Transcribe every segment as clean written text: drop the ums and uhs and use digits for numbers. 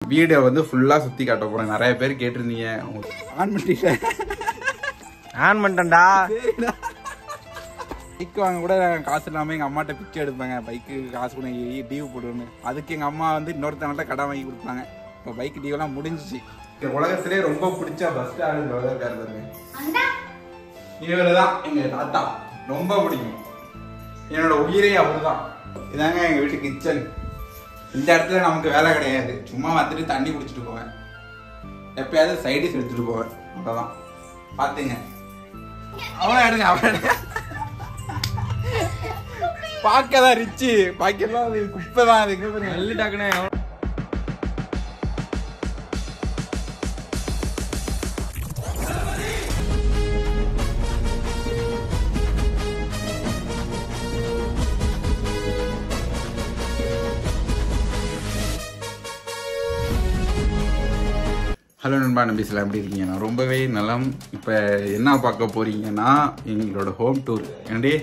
Video வந்து ஃபுல்லா சுத்தி காட்ட போறேன். நிறைய பேர் கேட்டிருந்தீங்க. ஆன் பண்ணிட்டேன். ஆன் பண்ணிட்டேன்டா. பைக் வாங்க கூட காசு இல்லாம எங்க அம்மாட்ட பிச்சை எடுப்பாங்க. பைக்கு காசு கூட டியூ போடுன்னு. அதுக்கு எங்க அம்மா வந்து இன்னொருத்தவங்கள்ட்ட கடன் வாங்கி கொடுத்தாங்க. இப்போ பைக் டியூ எல்லாம் முடிஞ்சிச்சு. உலகத்திலே ரொம்ப பிடிச்ச பஸ் ஆளு இவருதான் எங்க தாத்தா. ரொம்ப பிடிக்கும். என்னோட உயிரே அவருதான். இதாங்க எங்க வீட்டு கிச்சன். இந்த இடத்துல நமக்கு வேலை கிடையாது. சும்மா வந்துட்டு தண்ணி குடிச்சிட்டு போவேன். எப்பயாவது சைடிஸ் எடுத்துட்டு போவேன். அவ்வளவுதான். பாத்துங்க. அவன் எடுங்க அவன் எடுங்க. பார்க்கதான் ரிச்சு. பாக்கெல்லாம் அது குப்பை தான். அதுக்கு நல்ல டாக்குனே. ஹலோ நண்பா, நம்பிசலாம் எப்படி இருக்கீங்க? நான் ரொம்பவே நலம். இப்போ என்ன பார்க்க போறீங்கன்னா எங்களோட ஹோம் டூர். ஏன்டி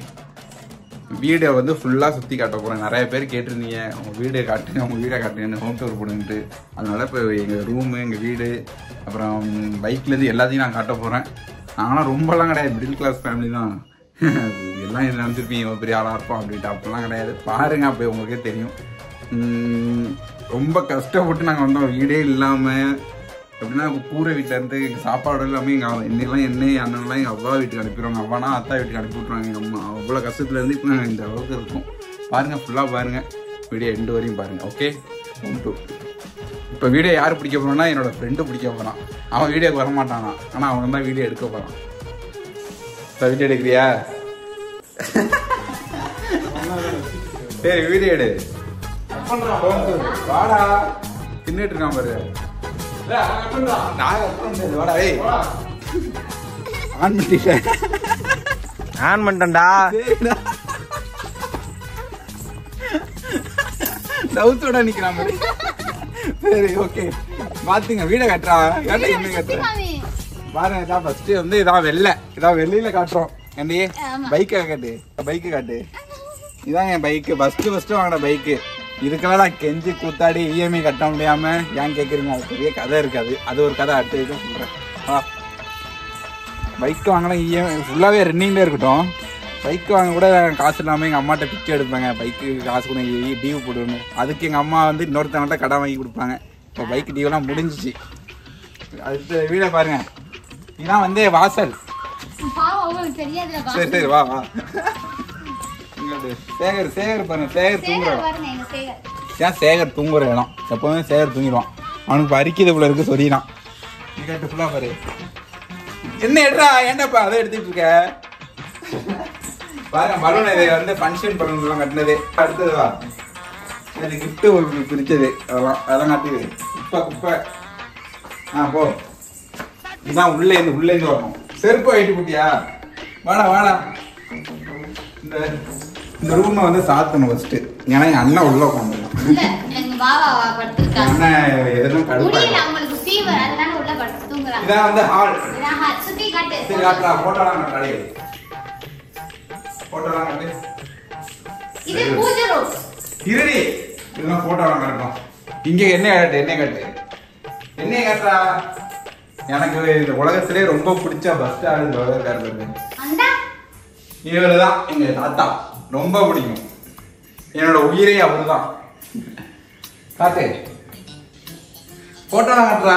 வீடியோ வந்து ஃபுல்லாக சுற்றி காட்ட போகிறேன். நிறைய பேர் கேட்டிருந்தீங்க உங்கள் வீடியோ காட்டுங்க, உங்கள் வீடியோ காட்டுங்கன்னு ஹோம் டூர் போடுன்ட்டு. அதனால இப்போ எங்கள் ரூமு, எங்கள் வீடு, அப்புறம் பைக்லேருந்து எல்லாத்தையும் நான் காட்ட போகிறேன். நாங்களாம் ரொம்பலாம் கிடையாது, மிடில் கிளாஸ் ஃபேமிலி தான். எல்லாம் இதில் நினச்சிருப்பீங்க பெரிய ஆளாக இருப்போம் அப்படின்ட்டு. அப்படிலாம் கிடையாது. பாருங்கள், அப்போ உங்களுக்கே தெரியும். ரொம்ப கஷ்டப்பட்டு நாங்கள் வந்தோம். வீடே இல்லாமல் எப்படின்னா கூரை வீட்டில் இருந்து எங்கள் சாப்பாடு எல்லாமே எங்கள் என்னெல்லாம் அண்ணன்லாம் எங்கள் அவ்வா வீட்டுக்கு அனுப்பிடுவாங்க. அவ்வானா அத்தா வீட்டுக்கு அனுப்பி விட்ருவாங்க. எங்கள் அம்மா அவ்வளோ கஷ்டத்துலேருந்து இப்போ நாங்கள் இந்த அளவுக்கு இருக்கும். பாருங்கள், ஃபுல்லாக பாருங்கள். வீடியோ எண்டு வரையும் பாருங்கள். Okay, home tour. இப்போ வீடியோ யார் பிடிக்க போகிறோன்னா என்னோட ஃப்ரெண்டு பிடிக்க போகிறான். அவன் வீடியோக்கு வரமாட்டானா, ஆனால் அவன் தான் வீடியோ எடுக்க போகிறான். இப்போ வீடியோ எடுக்கிறியா? சரி, வீடியோ எடு. வாடா, தின்னுட்டு இருக்கான் பாரு. ஆன் பண்ணிட்டேன்டா. டவுட்டோட நிக்கிறான் பாரு. சரி, ஓகே, பாத்துங்க. வீட கட்டுறா. என்ன கட்டுற பாருங்க. இதான் ஃபர்ஸ்ட் வந்து இதான் வெளியில காட்டுறோம். ஏண்டி பைக்கை காட்டு, பைக்கு காட்டு. இதான் என் பைக்கு. ஃபர்ஸ்ட் வாங்கின பைக்கு. இதுக்கெல்லாம் நான் கெஞ்சி கூத்தாடி இஎம்ஐ கட்ட முடியாம ஏன் கேட்குறீங்க? அது பெரிய கதை இருக்காது. அது ஒரு கதை அடுத்த இதுதான் சொல்கிறேன். பைக் வாங்கினா இஎம்ஐ ஃபுல்லாகவே ரன்னிங்லேயே இருக்கட்டும். பைக் வாங்க கூட காசு இல்லாமல் எங்கள் அம்மாட்ட பிச்சை எடுப்பாங்க. பைக்கு காசு கூட டியூ போடுன்னு. அதுக்கு எங்கள் அம்மா வந்து இன்னொருத்தவங்கள்ட்ட கடன் வாங்கி கொடுப்பாங்க. இப்போ பைக் டியூலாம் முடிஞ்சிச்சு. அடுத்த வீடை பாருங்க. இதுதான் வந்து வாசல். சரி சரி, வா வா. சேகர் பாருங்க. சேகர் தூங்குற ஏன் சேகர் தூங்குற இடம். எப்பவுமே சேகர் தூங்கிடுவான். அவனுக்கு அரிக்கிறது போல இருக்கு. சொல்லிடான். நீ கேட்டு ஃபுல்லா பாரு. என்ன எடுறா? ஏன்டாப்பா அதை எடுத்துட்டு இருக்க? பாருங்க, பலூன். இது வந்து ஃபங்க்ஷன் பலூன் எல்லாம் கட்டினது. அடுத்தது வா, எனக்கு கிஃப்ட் பிரிச்சது. அதெல்லாம் காட்டுது. குப்பை. போ. இதுதான் உள்ளேருந்து வரணும். செருப்பு ஆயிட்டு போட்டியா? வாடா. இந்த ரூமை வந்து சாத்தணும் ஃபர்ஸ்ட். ஏன்னா என் அண்ணன் உள்ள உட்காந்து இதான் வந்து ஹால். சரி, காட்டுறா. போட்டோலாம் காட்டு. இருடி, இதெல்லாம் போட்டோலாம் காட்டணும். இங்க என்ன காட்டுறா? எனக்கு இந்த உலகத்திலே ரொம்ப பிடிச்ச பஸ் ஆளு இவருதான் எங்க தாத்தா. ரொம்ப பிடிக்கும். என்னோட உயிரே அவருதான். காட்டு, போட்டோலாம் காட்டுறா.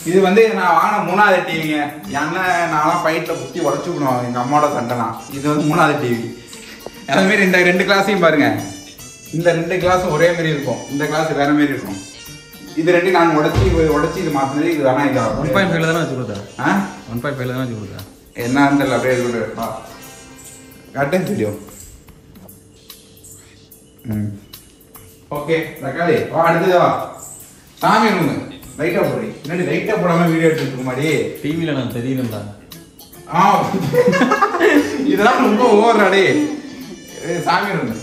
இது வந்து நான் வாங்கின 3வது டிவிங்க. ஏன்னா நான்லாம் ஃபைட்ல குத்தி உடச்சுக்கணும் எங்க அம்மாவோட சண்டைலாம். இது வந்து 3வது டிவி. அதே மாதிரி இந்த 2 கிளாஸையும் பாருங்க. இந்த 2 கிளாஸும் ஒரே மாதிரி இருக்கும். இந்த கிளாஸ் வேற மாதிரி இருக்கும். இது 2 நான் உடச்சி இது மாத்தினது. இது வேணா இது 1.5 தானே வச்சு கொடுத்தா? 1.5 தானே வச்சு கொடுத்தா? என்ன தெரியல. அப்படியே காட்டு வீடியோ. ஓகே, தக்காளி வா. அடுத்தது வா. சாமி ரூமு. லைட்டா போடு. முன்னாடி லைட்டா போடாம வீடியோ எடுத்துட்டு இருக்க மாடி. டிவில நான் தெரியலடா. இதெல்லாம் ரொம்ப ஓவர் அடே. சாமி ரூமு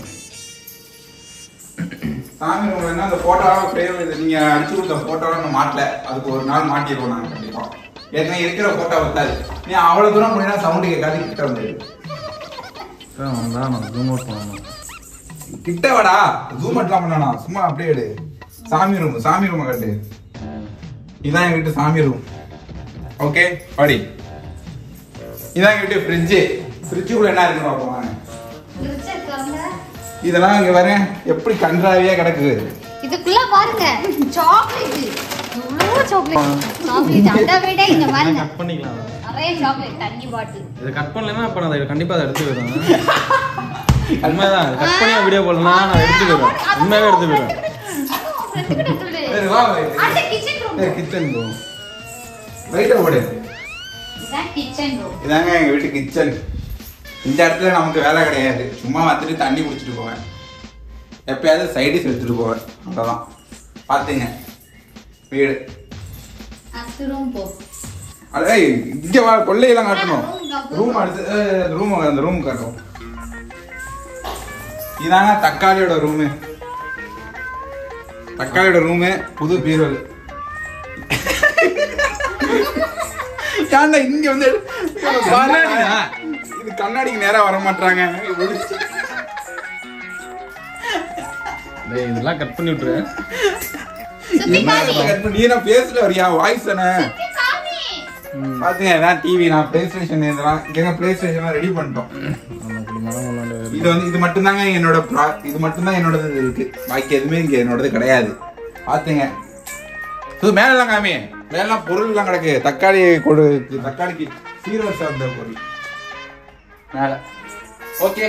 என்ன, அந்த போட்டோலாம் ஃப்ரேம் நீங்க அடிச்சு கொடுத்த போட்டோலாம் நான் மாட்டல. அதுக்கு ஒரு நாள் மாட்டிடுவோம் நாங்கள் கண்டிப்பா. ஏற்கனவே இருக்கிற போட்டோ வந்தாது. நீ அவ்வளவு தூரம் போனா சவுண்டு கேட்காது. கிட்ட வந்து ஜூம் அவுட் பண்ணணும். கிட்ட வாடா. ஜூம் அவுட்லாம் பண்ணணும். சும்மா அப்படியே எடு. சாமி ரூம் கட்டு. இதான் எங்க வீட்டு சாமி ரூம். Okay body. இதான் எங்க வீட்டு ஃப்ரிட்ஜுக்குள்ள என்ன இருக்குன்னு பார்ப்போம். இதெல்லாம் இங்க வரேன் எப்படி கன்றாவியா கிடக்குது. இதுக்குள்ள பாருங்க சாக்லேட். இவ்வளவு சாக்லேட் அந்த விட இங்க பாருங்க கட் பண்ணிக்கலாம். நிறைய சாக்லேட் தண்ணி பாட்டில். இது கட் பண்ணலனா அப்ப நான் கண்டிப்பா அதை எடுத்து போறேன். உண்மைதான். கட் பண்ணி வீடியோ போடலனா நான் எடுத்து போறேன். உண்மையாவே எடுத்து போறேன். சரி வா அந்த kitchen room. Kitchen room. Right ஓடு. இதான் கிச்சன் ரூம். இதாங்க எங்க வீட்டு கிச்சன். இந்த இடத்துல நமக்கு வேலை கிடையாது. சும்மா வந்துட்டு தண்ணி குடிச்சிட்டு போவேன். எப்பயாவது சைடிஸ் எடுத்துட்டு போவேன். அவ்வளோதான். பார்த்துங்க வீடு. ரூம் போ. அடே இங்க வா கொள்ளையெல்லாம் காட்டணும். ரூம் அடுத்து அந்த ரூம் காட்டும். இதாங்க தக்காளியோட ரூமு. புது பீரோல். ஏன்டா இங்க வந்து இது கண்ணாடிக்கு நேரா வர மாட்டாங்க. இதெல்லாம் கட் பண்ணி விட்டுரு. நீ நான் பேசல வரியா வாய்ஸ் தானே பாத்துங்க. இதான் டிவி. நான் பிளே ஸ்டேஷன் இதெல்லாம் பிளே ஸ்டேஷன் ரெடி பண்ணிட்டோம். இது மட்டும்தாங்க இது மட்டும்தான் என்னோடது இருக்கு. பாக்கி எதுவுமே இங்க என்னோடது கிடையாது. பாத்துங்க. மேலாம் காமி மேலாம் பொருள் எல்லாம் கிடக்கு. தக்காளிக்கு சீரோ சார்ந்த பொருள் மேல. ஓகே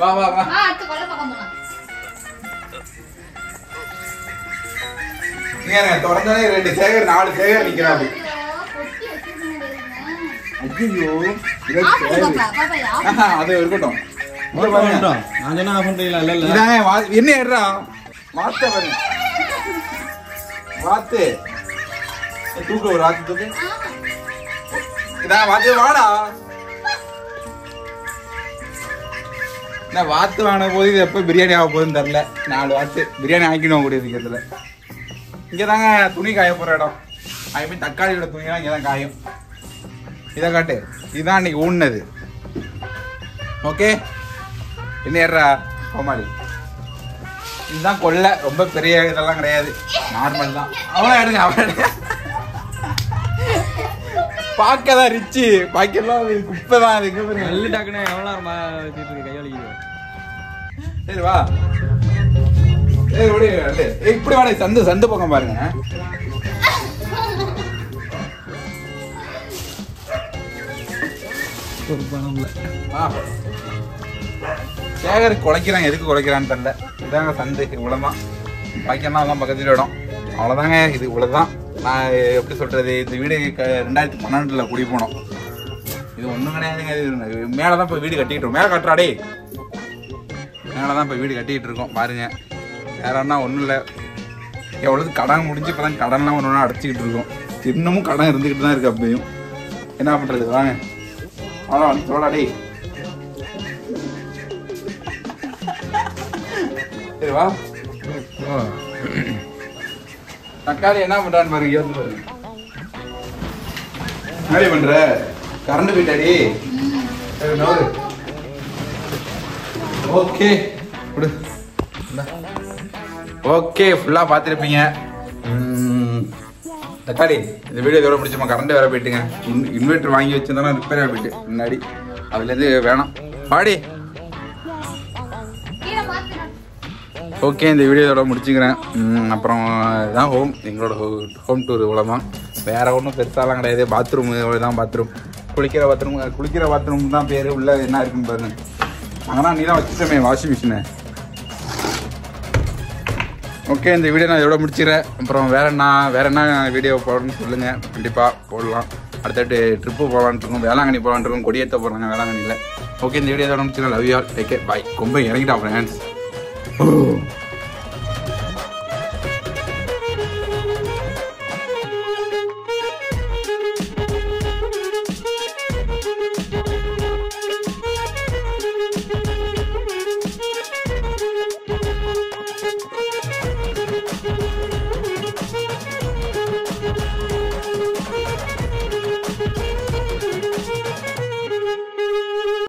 வா வா வா. தொடர்ந்தாலே 2 சேகர் 4 சேகர் நிக்கிறாரு. ஐயோ அது இருக்கட்டும். என்ன ஏறா மாத்த பாருங்க. வாத்து தூக்கு ஒரு வாத்து தூக்கு. இதான் வாத்து வாடா. வாத்து வாங்கின போது இது எப்போ பிரியாணி ஆக போகுதுன்னு தெரியல. 4 வாத்து பிரியாணி ஆக்கிடுவோம் கூடிய சீக்கிரத்தில். இங்கே தாங்க துணி காய போகிற இடம். அதுமாதிரி தக்காளியோட துணிலாம் இங்கே தான் காயும். இதை காட்டு. இதுதான் அன்னைக்கு ஊன்னது. ஓகே என்ன ஏறா கோமாளி. இதுதான் கொள்ளை. ரொம்ப பெரிய இதெல்லாம் கிடையாது. நார்மல் தான். அவ்வளோ எடுங்க. பார்க்கதான் ரிச்சு. பாக்கெல்லாம் குப்பை தான். அதுக்கு நல்ல டாக்குனே எவ்வளோ கையொலிக்குது. சரி வா. இப்படி வாடகை சந்து பக்கம் பாருங்க. ஒரு பணம் இல்லை. சேகர் குலைக்கிறான். எதுக்கு குலைக்கிறான்னு தெரியல. இதாங்க சந்து. இவ்வளோதான். பாக்கியெல்லாம் அதான் பக்கத்துல இடம். அவ்வளோதாங்க. இது இவ்வளோதான். நான் எப்படி சொல்றது, இந்த வீடு 2012 குடி போனோம். இது ஒன்றும் கிடையாதுங்க. இது மேலே தான் இப்போ வீடு கட்டிக்கிட்டு இருக்கோம். மேலே கட்டுறாடே. மேலே தான் இப்போ வீடு கட்டிக்கிட்டு இருக்கோம். பாருங்க. வேற என்ன ஒன்றும் இல்லை. எவ்வளவு கடன் முடிஞ்சு இப்போ தான் கடன்லாம் ஒன்று அடைச்சிக்கிட்டு இருக்கோம். இன்னமும் கடன் இருந்துக்கிட்டு தான் இருக்கு. அப்பயும் என்ன பண்ணுறது. வாங்க அவ்வளோ சோடாடே. சரி வா. தக்காளி என்ன பண்றான்னு பாருங்க. என்ன பண்ற? கரண்ட் போயிட்டாடி. ஓகே ஓகே ஃபுல்லா பாத்திருப்பீங்க. தக்காளி இந்த வீடியோ இதோட முடிச்சுமா. கரண்ட் வேற போயிட்டுங்க. இன்வெர்டர் வாங்கி வச்சிருந்தா ரிப்பேர் போயிட்டு முன்னாடி. அதுலேருந்து வேணாம் பாடி. ஓகே இந்த வீடியோ இதோட முடிச்சுக்கிறேன். அப்புறம் இதான் எங்களோட ஹோம் டூர் இவ்வளோதான். வேறு ஒன்றும் பெருசாலாம் கிடையாது. பாத்ரூம் இவ்வளோதான். பாத்ரூம் குளிக்கிற பாத்ரூம் தான் பேர். உள்ள என்ன இருக்குன்னு பாருங்க. அங்கேனா நீ தான் வச்சுட்டோமே வாஷிங் மிஷினை. ஓகே இந்த வீடியோ நான் இதோட முடிச்சுக்கிறேன். அப்புறம் வேற என்ன வீடியோ போடணும்னு சொல்லுங்கள். கண்டிப்பாக போடலாம். அடுத்தடுத்து ட்ரிப்பு போகலான்ட்டு இருக்கோம். வேளாங்கண்ணி போகலான்ட்டு இருக்கோம். கொடியேற்ற போகிறாங்க வேளாங்கண்ணியில். ஓகே இந்த வீடியோ இதோட முடிச்சுக்கிறேன். Love you all. Take care. Bye. ரொம்ப இறங்கிட்டா ஃப்ரெண்ட்ஸ்.